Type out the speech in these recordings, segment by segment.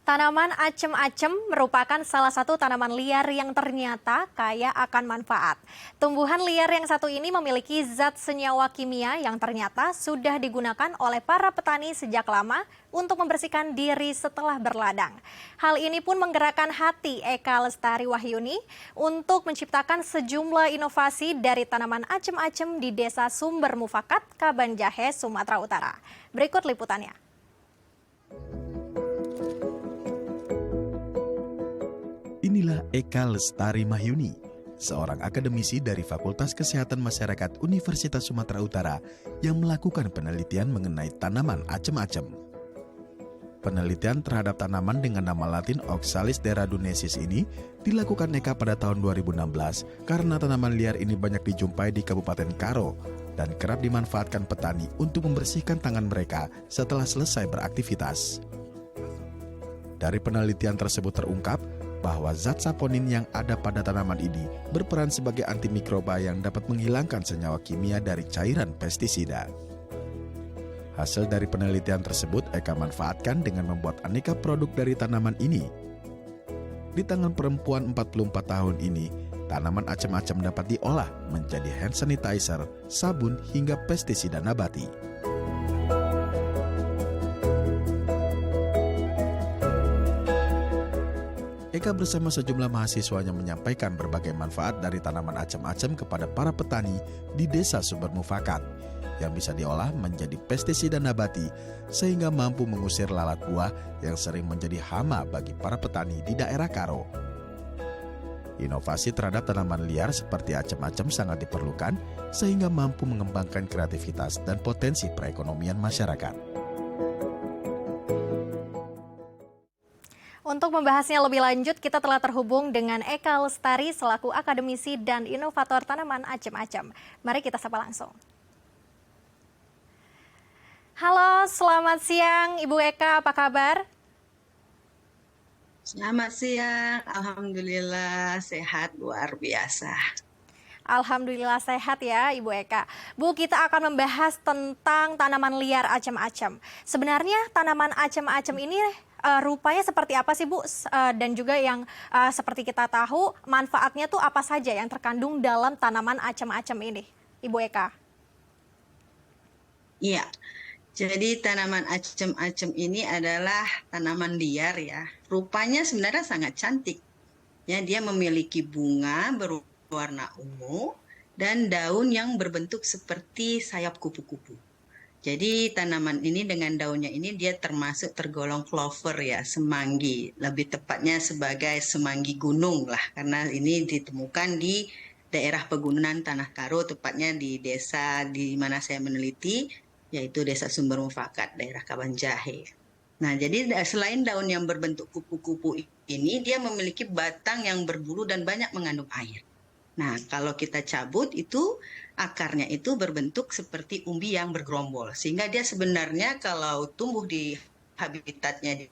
Tanaman acem-acem merupakan salah satu tanaman liar yang ternyata kaya akan manfaat. Tumbuhan liar yang satu ini memiliki zat senyawa kimia yang ternyata sudah digunakan oleh para petani sejak lama untuk membersihkan diri setelah berladang. Hal ini pun menggerakkan hati Eka Lestari Wahyuni untuk menciptakan sejumlah inovasi dari tanaman acem-acem di Desa Sumber Mufakat, Kabanjahe, Sumatera Utara. Berikut liputannya. Inilah Eka Lestari Wahyuni, seorang akademisi dari Fakultas Kesehatan Masyarakat Universitas Sumatera Utara yang melakukan penelitian mengenai tanaman acem-acem. Penelitian terhadap tanaman dengan nama latin Oxalis deradunensis ini dilakukan Eka pada tahun 2016 karena tanaman liar ini banyak dijumpai di Kabupaten Karo dan kerap dimanfaatkan petani untuk membersihkan tangan mereka setelah selesai beraktivitas. Dari penelitian tersebut terungkap bahwa zat saponin yang ada pada tanaman ini berperan sebagai antimikroba yang dapat menghilangkan senyawa kimia dari cairan pestisida. Hasil dari penelitian tersebut Eka manfaatkan dengan membuat aneka produk dari tanaman ini. Di tangan perempuan 44 tahun ini, tanaman acem-acem dapat diolah menjadi hand sanitizer, sabun, hingga pestisida nabati. Eka bersama sejumlah mahasiswanya menyampaikan berbagai manfaat dari tanaman acem-acem kepada para petani di Desa Sumber Mufakat yang bisa diolah menjadi pestisida nabati sehingga mampu mengusir lalat buah yang sering menjadi hama bagi para petani di daerah Karo. Inovasi terhadap tanaman liar seperti acem-acem sangat diperlukan sehingga mampu mengembangkan kreativitas dan potensi perekonomian masyarakat. Untuk membahasnya lebih lanjut, kita telah terhubung dengan Eka Lestari selaku akademisi dan inovator tanaman acem-acem. Mari kita sapa langsung. Halo, selamat siang Ibu Eka, apa kabar? Selamat siang, alhamdulillah sehat luar biasa. Alhamdulillah sehat ya Ibu Eka. Bu, kita akan membahas tentang tanaman liar acem-acem. Sebenarnya tanaman acem-acem ini rupanya seperti apa sih Bu? Dan juga yang seperti kita tahu manfaatnya tuh apa saja yang terkandung dalam tanaman acem-acem ini, Ibu Eka? Iya, jadi tanaman acem-acem ini adalah tanaman liar ya. Rupanya sebenarnya sangat cantik. Ya, dia memiliki bunga berwarna ungu dan daun yang berbentuk seperti sayap kupu-kupu. Jadi tanaman ini dengan daunnya ini dia tergolong clover ya, semanggi. Lebih tepatnya sebagai semanggi gunung lah, karena ini ditemukan di daerah pegunungan Tanah Karo, tepatnya di desa di mana saya meneliti, yaitu Desa Sumber Mufakat, daerah Kabanjahe. Nah, jadi selain daun yang berbentuk kupu-kupu ini, dia memiliki batang yang berbulu dan banyak mengandung air. Nah, kalau kita cabut itu akarnya itu berbentuk seperti umbi yang bergerombol. Sehingga dia sebenarnya kalau tumbuh di habitatnya di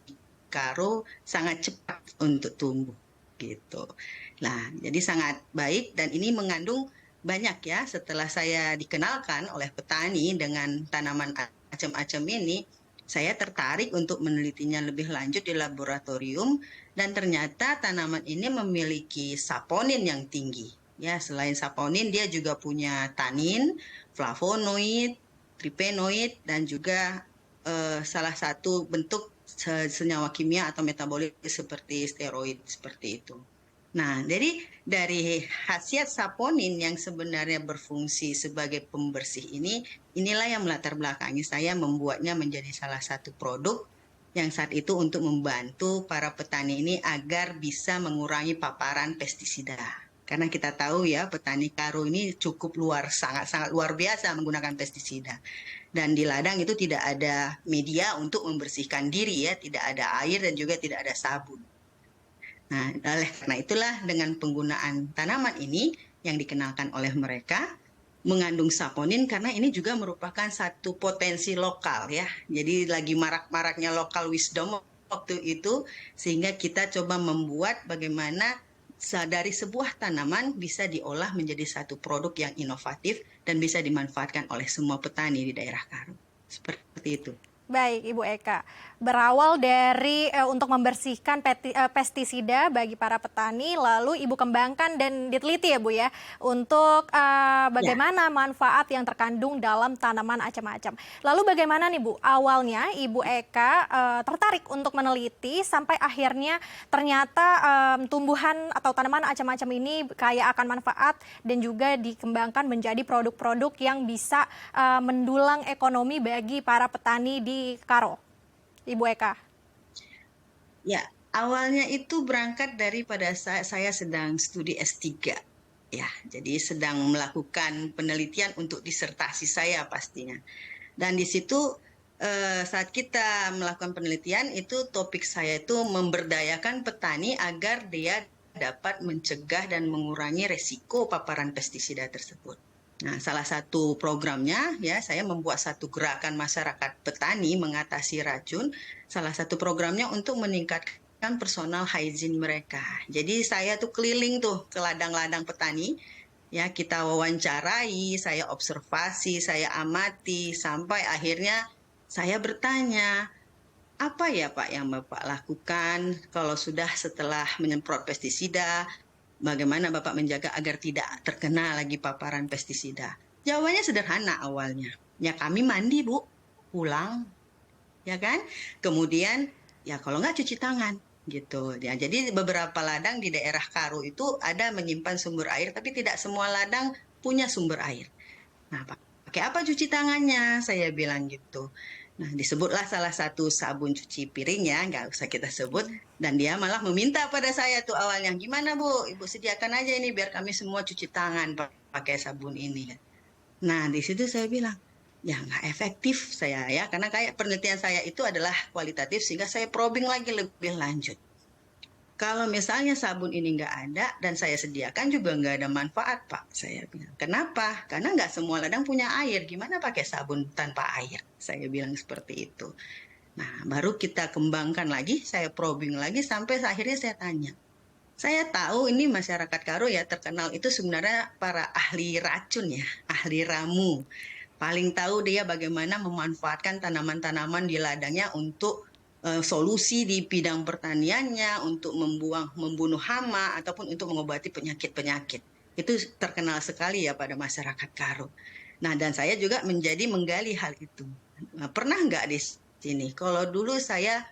Karo sangat cepat untuk tumbuh gitu. Nah, jadi sangat baik dan ini mengandung banyak ya. Setelah saya dikenalkan oleh petani dengan tanaman acem-acem ini, saya tertarik untuk menelitinya lebih lanjut di laboratorium dan ternyata tanaman ini memiliki saponin yang tinggi. Ya, selain saponin dia juga punya tanin, flavonoid, tripenoid dan juga salah satu bentuk senyawa kimia atau metabolit seperti steroid seperti itu. Nah, jadi dari khasiat saponin yang sebenarnya berfungsi sebagai pembersih ini, inilah yang melatar belakangi saya membuatnya menjadi salah satu produk yang saat itu untuk membantu para petani ini agar bisa mengurangi paparan pestisida. Karena kita tahu ya petani Karo ini cukup sangat-sangat luar biasa menggunakan pestisida. Dan di ladang itu tidak ada media untuk membersihkan diri ya, tidak ada air dan juga tidak ada sabun. Nah, oleh karena itulah dengan penggunaan tanaman ini yang dikenalkan oleh mereka mengandung saponin karena ini juga merupakan satu potensi lokal ya. Jadi lagi marak-maraknya local wisdom waktu itu sehingga kita coba membuat bagaimana dari sebuah tanaman bisa diolah menjadi satu produk yang inovatif dan bisa dimanfaatkan oleh semua petani di daerah Karo. Seperti itu. Baik, Ibu Eka. Berawal dari untuk membersihkan pestisida bagi para petani, lalu Ibu kembangkan dan diteliti ya Bu ya, untuk Ya. bagaimana manfaat yang terkandung dalam tanaman acam-acam. Lalu bagaimana nih Bu, awalnya Ibu Eka tertarik untuk meneliti sampai akhirnya ternyata tumbuhan atau tanaman acam-acam ini kaya akan manfaat dan juga dikembangkan menjadi produk-produk yang bisa mendulang ekonomi bagi para petani di Karo, Ibu Eka. Ya, awalnya itu berangkat daripada saya sedang studi S3. Ya, jadi sedang melakukan penelitian untuk disertasi saya pastinya. Dan di situ saat kita melakukan penelitian itu topik saya itu memberdayakan petani agar dia dapat mencegah dan mengurangi resiko paparan pestisida tersebut. Nah, salah satu programnya ya saya membuat satu gerakan masyarakat petani mengatasi racun. Salah satu programnya untuk meningkatkan personal hygiene mereka. Jadi saya tuh keliling tuh ke ladang-ladang petani, ya kita wawancarai, saya observasi, saya amati, sampai akhirnya saya bertanya, apa ya Pak yang Bapak lakukan kalau sudah setelah menyemprot pestisida, bagaimana Bapak menjaga agar tidak terkena lagi paparan pestisida? Jawabannya sederhana awalnya. Ya kami mandi Bu, pulang, ya kan? Kemudian ya kalau nggak cuci tangan gitu. Ya, jadi beberapa ladang di daerah Karo itu ada menyimpan sumber air, tapi tidak semua ladang punya sumber air. Nah, pakai apa cuci tangannya? Saya bilang gitu. Nah, disebutlah salah satu sabun cuci piring ya, nggak usah kita sebut. Dan dia malah meminta pada saya tuh awalnya, gimana Bu, Ibu sediakan aja ini biar kami semua cuci tangan pakai sabun ini. Nah, di situ saya bilang, ya nggak efektif saya ya, karena kayak penelitian saya itu adalah kualitatif sehingga saya probing lagi lebih lanjut. Kalau misalnya sabun ini nggak ada dan saya sediakan juga nggak ada manfaat, Pak. Saya bilang, kenapa? Karena nggak semua ladang punya air. Gimana pakai sabun tanpa air? Saya bilang seperti itu. Nah, baru kita kembangkan lagi, saya probing lagi sampai akhirnya saya tanya. Saya tahu ini masyarakat Karo ya terkenal itu sebenarnya para ahli racun ya, ahli ramu. Paling tahu dia bagaimana memanfaatkan tanaman-tanaman di ladangnya untuk solusi di bidang pertaniannya, untuk membunuh hama ataupun untuk mengobati penyakit-penyakit. Itu terkenal sekali ya pada masyarakat Karo. Nah, dan saya juga menggali hal itu. Nah, pernah nggak di sini? Kalau dulu saya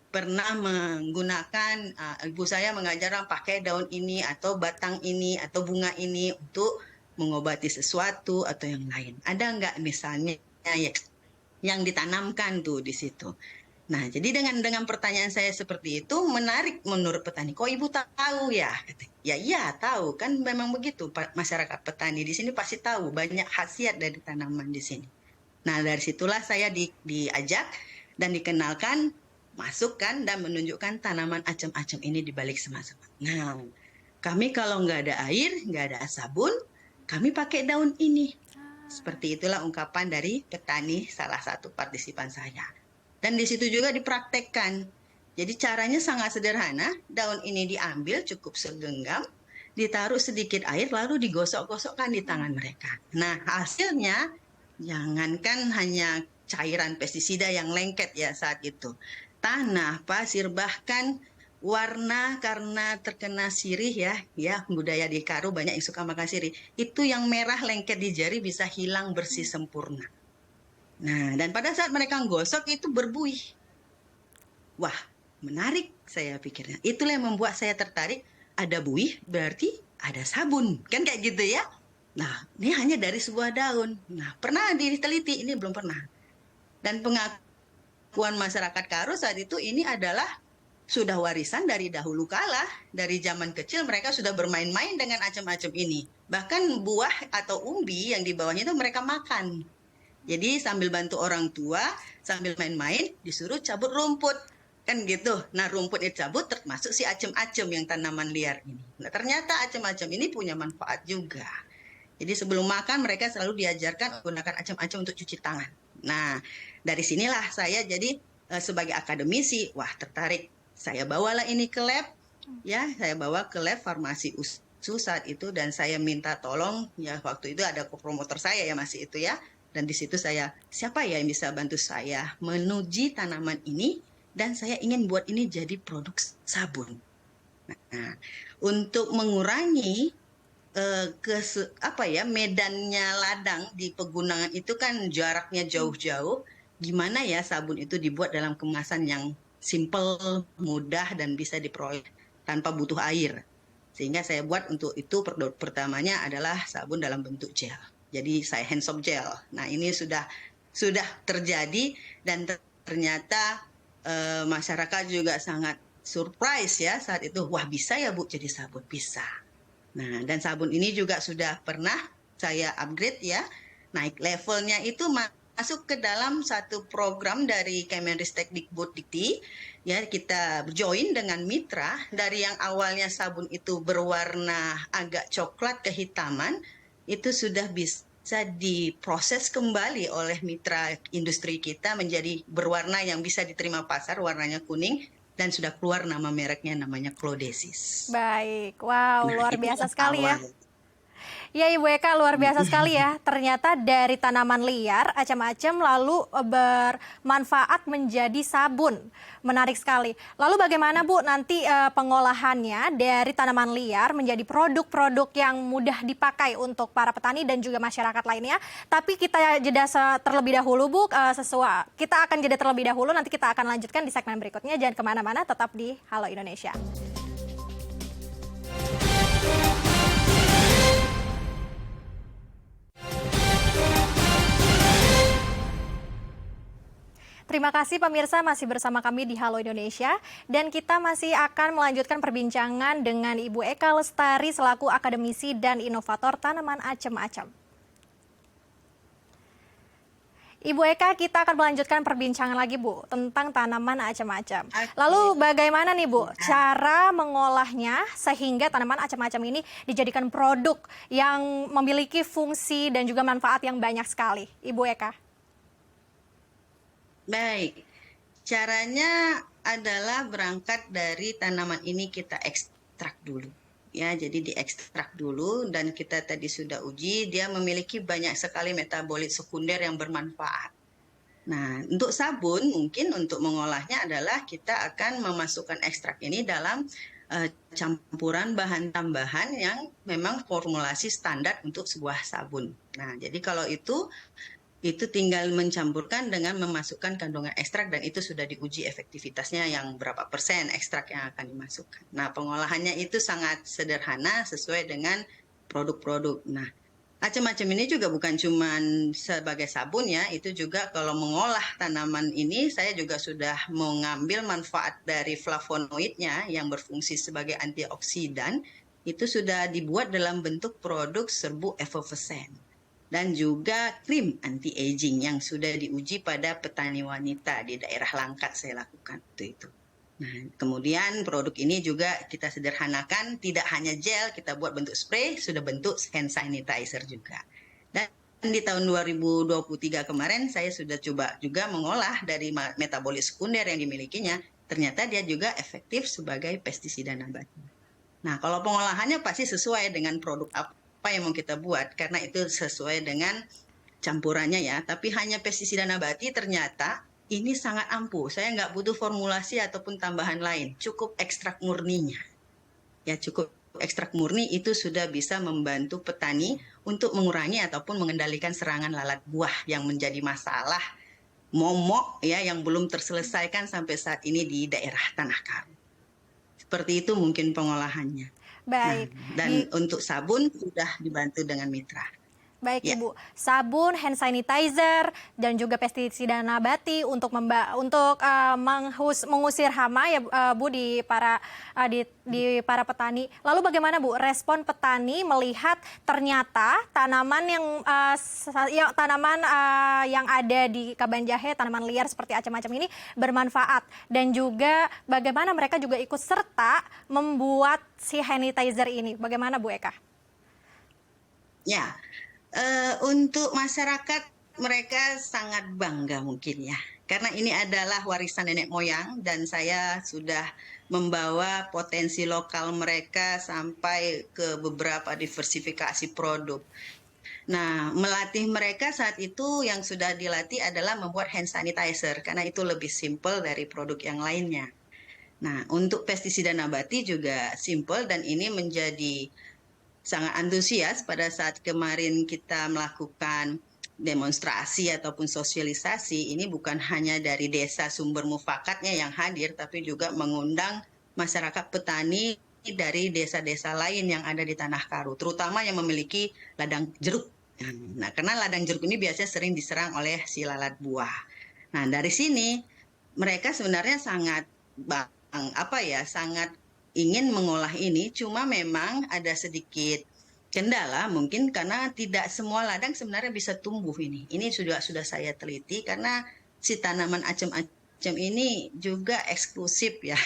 pernah menggunakan, ibu saya mengajarkan pakai daun ini atau batang ini atau bunga ini untuk mengobati sesuatu atau yang lain. Ada nggak misalnya yang ditanamkan tuh di situ? Nah, jadi dengan pertanyaan saya seperti itu menarik menurut petani. Kok ibu tahu ya? Ya iya tahu, kan memang begitu. Masyarakat petani di sini pasti tahu banyak khasiat dari tanaman di sini. Nah, dari situlah saya diajak dan dikenalkan, masukkan dan menunjukkan tanaman acem-acem ini di balik semak-semak. Nah, kami kalau nggak ada air, nggak ada sabun, kami pakai daun ini. Seperti itulah ungkapan dari petani salah satu partisipan saya. Dan di situ juga dipraktekkan. Jadi caranya sangat sederhana, daun ini diambil cukup segenggam, ditaruh sedikit air lalu digosok-gosokkan di tangan mereka. Nah, hasilnya jangankan hanya cairan pestisida yang lengket ya saat itu. Tanah, pasir, bahkan warna karena terkena sirih ya budaya di Karo banyak yang suka makan sirih. Itu yang merah lengket di jari bisa hilang bersih sempurna. Nah, dan pada saat mereka gosok itu berbuih. Wah, menarik saya pikirnya. Itulah yang membuat saya tertarik. Ada buih berarti ada sabun. Kan kayak gitu ya. Nah, ini hanya dari sebuah daun. Nah, pernah diteliti? Ini belum pernah. Dan pengakuan masyarakat Karo saat itu ini adalah sudah warisan dari dahulu kala. Dari zaman kecil mereka sudah bermain-main dengan acem-acem ini. Bahkan buah atau umbi yang di bawahnya itu mereka makan. Jadi sambil bantu orang tua, sambil main-main, disuruh cabut rumput. Kan gitu. Nah, rumput dicabut termasuk si acem-acem yang tanaman liar ini. Nah, ternyata acem-acem ini punya manfaat juga. Jadi sebelum makan mereka selalu diajarkan menggunakan acem-acem untuk cuci tangan. Nah, dari sinilah saya jadi sebagai akademisi, wah tertarik. Saya bawalah ini ke lab, ya, saya bawa ke lab farmasi USU saat itu dan saya minta tolong, ya waktu itu ada promotor saya ya masih itu ya, Dan di situ siapa ya yang bisa bantu saya menuji tanaman ini, dan saya ingin buat ini jadi produk sabun. Nah, untuk mengurangi medannya ladang di pegunungan itu kan jaraknya jauh-jauh. Gimana ya sabun itu dibuat dalam kemasan yang simple, mudah, dan bisa diperoleh tanpa butuh air. Sehingga saya buat untuk itu produk pertamanya adalah sabun dalam bentuk gel. Jadi saya hand soap gel. Nah, ini sudah terjadi, dan ternyata masyarakat juga sangat surprise ya saat itu. Wah, bisa ya Bu jadi sabun? Bisa. Nah, dan sabun ini juga sudah pernah saya upgrade ya. Naik levelnya itu masuk ke dalam satu program dari Kemendikbud-Dikti. Ya, kita join dengan mitra dari yang awalnya sabun itu berwarna agak coklat kehitaman, itu sudah bisa diproses kembali oleh mitra industri kita menjadi berwarna yang bisa diterima pasar, warnanya kuning, dan sudah keluar nama mereknya, namanya Clodesis. Baik, wow, Nah, luar itulah biasa sekali ya. awal. Ya Ibu Eka, luar biasa sekali ya. Ternyata dari tanaman liar, acam-acam lalu bermanfaat menjadi sabun. Menarik sekali. Lalu bagaimana Bu nanti pengolahannya dari tanaman liar menjadi produk-produk yang mudah dipakai untuk para petani dan juga masyarakat lainnya. Tapi kita jeda terlebih dahulu Bu, kita akan jeda terlebih dahulu, nanti kita akan lanjutkan di segmen berikutnya. Jangan kemana-mana, tetap di Halo Indonesia. Terima kasih pemirsa masih bersama kami di Halo Indonesia, dan kita masih akan melanjutkan perbincangan dengan Ibu Eka Lestari selaku akademisi dan inovator tanaman acem-acem. Ibu Eka, kita akan melanjutkan perbincangan lagi Bu tentang tanaman acem-acem. Lalu bagaimana nih Bu cara mengolahnya sehingga tanaman acem-acem ini dijadikan produk yang memiliki fungsi dan juga manfaat yang banyak sekali, Ibu Eka? Baik, caranya adalah berangkat dari tanaman ini kita ekstrak dulu. Ya, jadi diekstrak dulu, dan kita tadi sudah uji dia memiliki banyak sekali metabolit sekunder yang bermanfaat. Nah, untuk sabun mungkin untuk mengolahnya adalah kita akan memasukkan ekstrak ini dalam campuran bahan tambahan yang memang formulasi standar untuk sebuah sabun. Nah, jadi kalau itu tinggal mencampurkan dengan memasukkan kandungan ekstrak, dan itu sudah diuji efektivitasnya yang berapa persen ekstrak yang akan dimasukkan. Nah, pengolahannya itu sangat sederhana sesuai dengan produk-produk. Nah, acem-acem ini juga bukan cuma sebagai sabun ya, itu juga kalau mengolah tanaman ini saya juga sudah mengambil manfaat dari flavonoidnya yang berfungsi sebagai antioksidan, itu sudah dibuat dalam bentuk produk serbuk effervescent. Dan juga krim anti-aging yang sudah diuji pada petani wanita di daerah Langkat saya lakukan itu. Nah, kemudian produk ini juga kita sederhanakan, tidak hanya gel, kita buat bentuk spray, sudah bentuk hand sanitizer juga. Dan di tahun 2023 kemarin saya sudah coba juga mengolah dari metabolit sekunder yang dimilikinya, ternyata dia juga efektif sebagai pestisida nabati. Nah, kalau pengolahannya pasti sesuai dengan produk apa yang mau kita buat, karena itu sesuai dengan campurannya ya. Tapi hanya pestisida nabati ternyata ini sangat ampuh. Saya nggak butuh formulasi ataupun tambahan lain, cukup ekstrak murninya. Ya, cukup ekstrak murni itu sudah bisa membantu petani untuk mengurangi ataupun mengendalikan serangan lalat buah yang menjadi masalah momok ya, yang belum terselesaikan sampai saat ini di daerah Tanah Karo. Seperti itu mungkin pengolahannya. Baik. Nah, dan untuk sabun sudah dibantu dengan mitra. Baik Ya. Ibu, sabun, hand sanitizer, dan juga pestisida nabati untuk mengusir hama ya Bu di para petani. Lalu bagaimana Bu respon petani melihat ternyata tanaman yang ada di Kabanjahe, tanaman liar seperti acam-acam ini bermanfaat, dan juga bagaimana mereka juga ikut serta membuat si sanitizer ini. Bagaimana Bu Eka? Ya. Untuk masyarakat mereka sangat bangga mungkin ya, karena ini adalah warisan nenek moyang, dan saya sudah membawa potensi lokal mereka sampai ke beberapa diversifikasi produk. Nah, melatih mereka saat itu yang sudah dilatih adalah membuat hand sanitizer karena itu lebih simple dari produk yang lainnya. Nah, untuk pestisida nabati juga simple dan ini menjadi sangat antusias pada saat kemarin kita melakukan demonstrasi ataupun sosialisasi. Ini bukan hanya dari desa sumber mufakatnya yang hadir, tapi juga mengundang masyarakat petani dari desa-desa lain yang ada di Tanah Karu, terutama yang memiliki ladang jeruk. Nah, karena ladang jeruk ini biasanya sering diserang oleh si lalat buah. Nah, dari sini mereka sebenarnya sangat sangat ingin mengolah ini, cuma memang ada sedikit kendala mungkin karena tidak semua ladang sebenarnya bisa tumbuh ini. Ini sudah saya teliti karena si tanaman acem-acem ini juga eksklusif ya.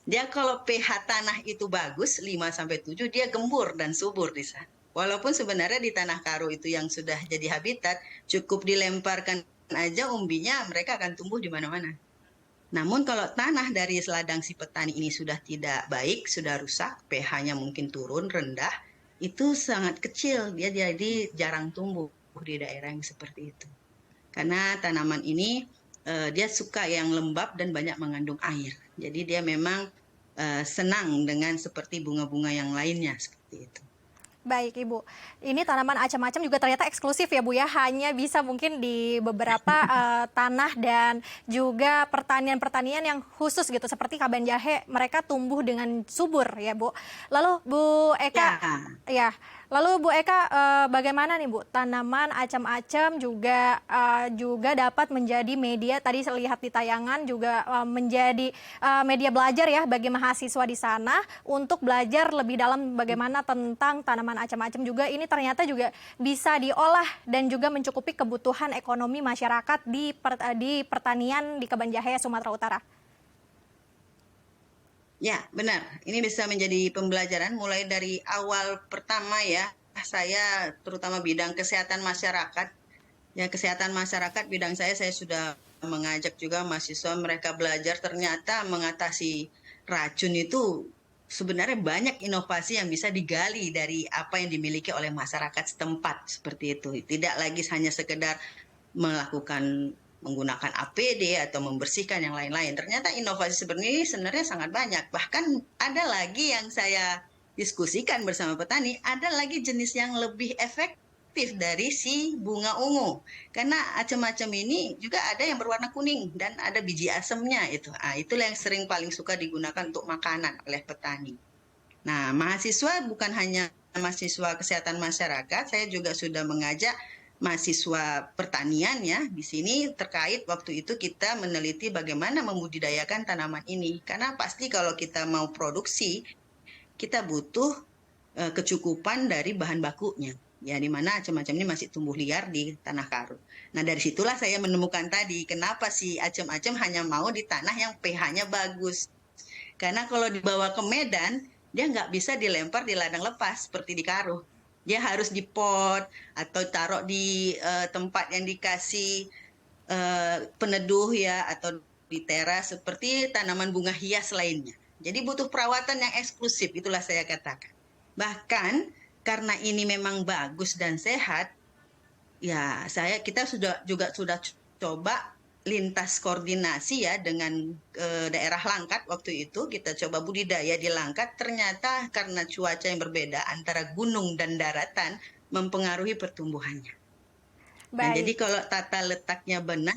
Dia kalau pH tanah itu bagus 5-7, dia gembur dan subur di sana. Walaupun sebenarnya di Tanah Karu itu yang sudah jadi habitat, cukup dilemparkan aja umbinya mereka akan tumbuh di mana-mana. Namun kalau tanah dari ladang si petani ini sudah tidak baik, sudah rusak, pH-nya mungkin turun, rendah, itu sangat kecil, dia jadi jarang tumbuh di daerah yang seperti itu. Karena tanaman ini dia suka yang lembab dan banyak mengandung air. Jadi dia memang senang dengan seperti bunga-bunga yang lainnya seperti itu. Baik Ibu, ini tanaman acem-acem juga ternyata eksklusif ya Bu ya, hanya bisa mungkin di beberapa tanah dan juga pertanian-pertanian yang khusus gitu, seperti Kaban Jahe, mereka tumbuh dengan subur ya Bu. Lalu Bu Eka, lalu Bu Eka bagaimana nih Bu, tanaman acem-acem juga dapat menjadi media, tadi saya lihat di tayangan juga menjadi media belajar ya bagi mahasiswa di sana untuk belajar lebih dalam bagaimana tentang tanaman acem-acem juga ini ternyata juga bisa diolah dan juga mencukupi kebutuhan ekonomi masyarakat di pertanian di Kaban Jahe, Sumatera Utara. Ya, benar. Ini bisa menjadi pembelajaran mulai dari awal pertama ya. Saya terutama bidang kesehatan masyarakat. Ya, kesehatan masyarakat bidang saya sudah mengajak juga mahasiswa mereka belajar ternyata mengatasi racun itu sebenarnya banyak inovasi yang bisa digali dari apa yang dimiliki oleh masyarakat setempat seperti itu. Tidak lagi hanya sekedar menggunakan APD atau membersihkan yang lain-lain. Ternyata inovasi seperti ini sebenarnya sangat banyak. Bahkan ada lagi yang saya diskusikan bersama petani, ada lagi jenis yang lebih efektif dari si bunga ungu. Karena acem-acem ini juga ada yang berwarna kuning dan ada biji asemnya itu. Itulah yang sering paling suka digunakan untuk makanan oleh petani. Nah, mahasiswa bukan hanya mahasiswa kesehatan masyarakat, saya juga sudah mengajak mahasiswa pertanian ya di sini terkait waktu itu kita meneliti bagaimana membudidayakan tanaman ini. Karena pasti kalau kita mau produksi, kita butuh kecukupan dari bahan bakunya. Ya, di mana acem-acem ini masih tumbuh liar di Tanah Karu. Nah, dari situlah saya menemukan tadi, kenapa si acem-acem hanya mau di tanah yang pH-nya bagus. Karena kalau dibawa ke Medan, dia nggak bisa dilempar di ladang lepas seperti di Karu. Dia harus di pot atau taruh di tempat yang dikasih peneduh ya, atau di teras seperti tanaman bunga hias lainnya. Jadi butuh perawatan yang eksklusif, itulah saya katakan. Bahkan karena ini memang bagus dan sehat, ya kita sudah coba lintas koordinasi ya dengan daerah Langkat waktu itu kita coba budidaya di Langkat, ternyata karena cuaca yang berbeda antara gunung dan daratan mempengaruhi pertumbuhannya. Nah, jadi kalau tata letaknya benar,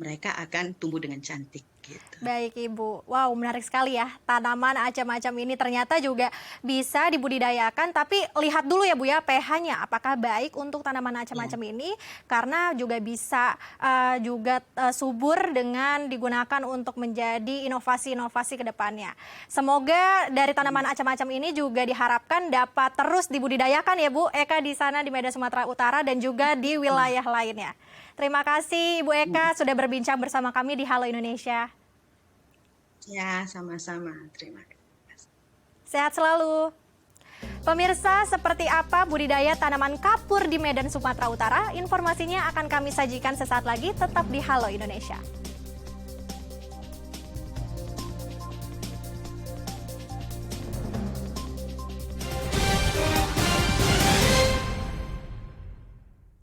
mereka akan tumbuh dengan cantik. Gitu. Baik Ibu, wow menarik sekali ya, tanaman acem-acem ini ternyata juga bisa dibudidayakan, tapi lihat dulu ya Bu ya pH-nya apakah baik untuk tanaman acem-acem ini, karena juga bisa subur dengan digunakan untuk menjadi inovasi-inovasi ke depannya. Semoga dari tanaman acem-acem ini juga diharapkan dapat terus dibudidayakan ya Bu Eka di sana di Medan Sumatera Utara dan juga di wilayah lainnya. Terima kasih Ibu Eka sudah berbincang bersama kami di Halo Indonesia. Ya, sama-sama. Terima kasih. Sehat selalu. Pemirsa, seperti apa budidaya tanaman kapur di Medan Sumatera Utara? Informasinya akan kami sajikan sesaat lagi, tetap di Halo Indonesia.